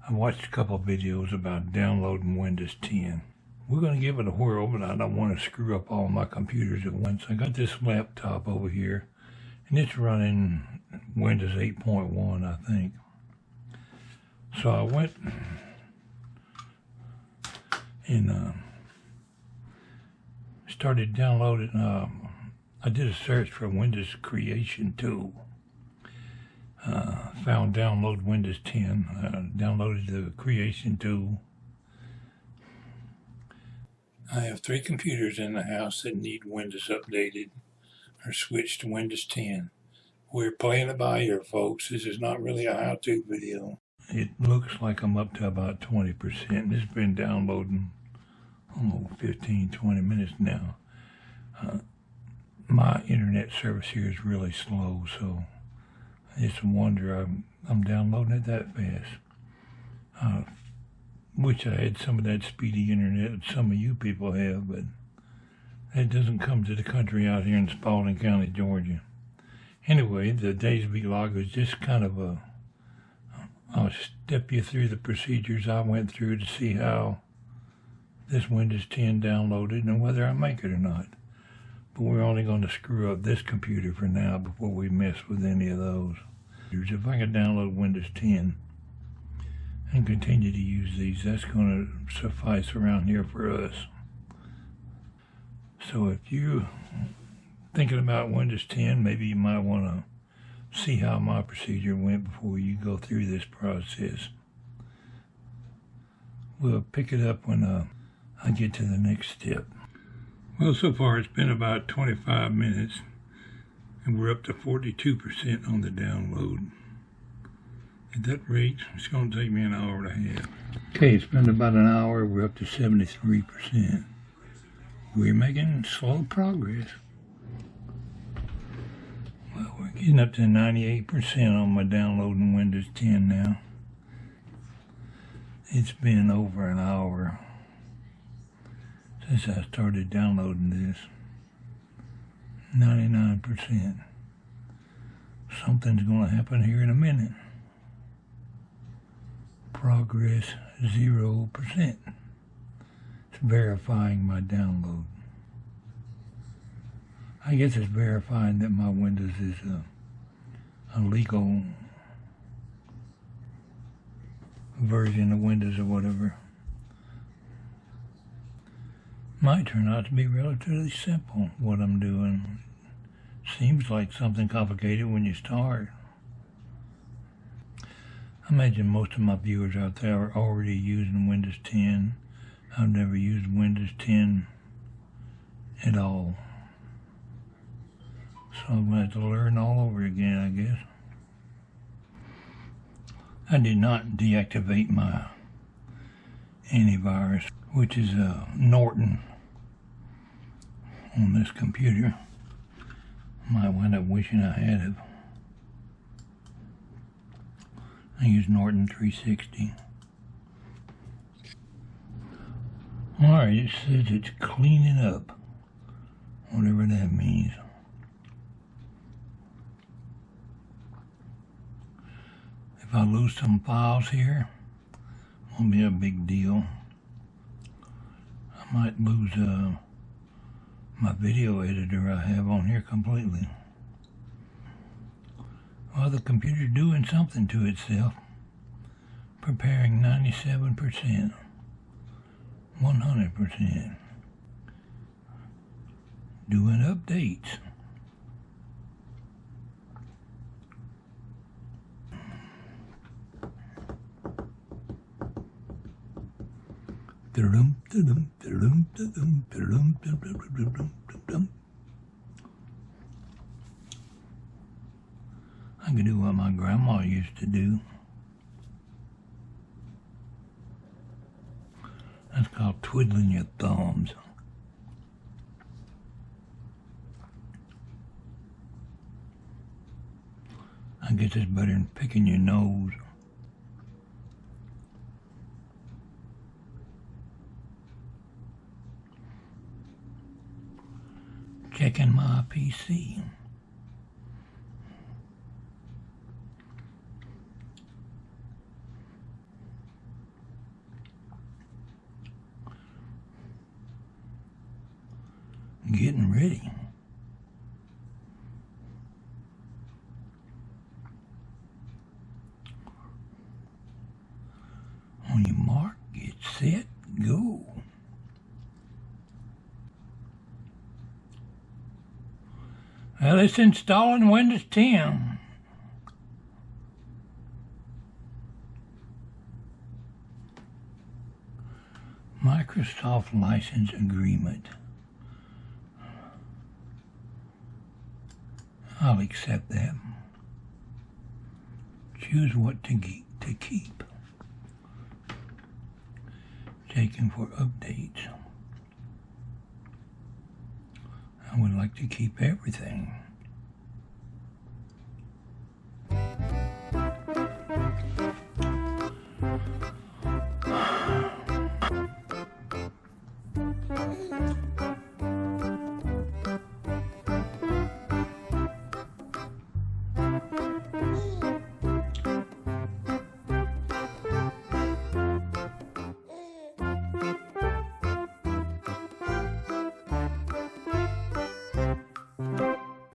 I watched a couple of videos about downloading Windows 10. We're going to give it a whirl, but I don't want to screw up all my computers at once. I got this laptop over here, and it's running Windows 8.1, I think. So I went and started downloading. I did a search for Windows Creation Tool. Found download Windows 10. Downloaded the Creation Tool. I have 3 computers in the house that need Windows updated or switched to Windows 10. We're playing it by ear, folks. This is not really a how-to video. It looks like I'm up to about 20%. It's been downloading 15-20 minutes now. My internet service here is really slow, so it's a wonder I'm downloading it that fast. Wish I had some of that speedy internet that some of you people have, but that doesn't come to the country out here in Spalding County, Georgia. Anyway, the Days vlog was just kind of I'll step you through the procedures I went through to see how this Windows 10 downloaded and whether I make it or not. But we're only going to screw up this computer for now before we mess with any of those. If I can download Windows 10 and continue to use these, that's going to suffice around here for us. So if you're thinking about Windows 10, maybe you might want to see how my procedure went before you go through this process. We'll pick it up when I get to the next step. Well, so far it's been about 25 minutes, and we're up to 42% on the download. At that rate, it's going to take me an hour and a half. Okay, it's been about an hour. We're up to 73%. We're making slow progress. Well, we're getting up to 98% on my downloading Windows 10 now. It's been over an hour since I started downloading this. 99%. Something's going to happen here in a minute. Progress 0%. It's verifying my download. I guess it's verifying that my Windows is a legal version of Windows or whatever. Might turn out to be relatively simple, what I'm doing. Seems like something complicated when you start. I imagine most of my viewers out there are already using Windows 10. I've never used Windows 10 at all. So I'm going to have to learn all over again, I guess. I did not deactivate my antivirus, which is Norton on this computer. Might wind up wishing I had it. I use Norton 360. Alright, it says it's cleaning up, whatever that means. If I lose some files here, it won't be a big deal. I might lose my video editor I have on here completely. Well, the computer's doing something to itself. Preparing 97%. 100%. Doing updates. I can do what my grandma used to do. That's called twiddling your thumbs. I guess it's better than picking your nose. Checking my PC. getting ready. On your mark, get set, go. Well, it's installing Windows 10. Microsoft License Agreement. I'll accept that. Choose what to keep. Checking for updates. I would like to keep everything.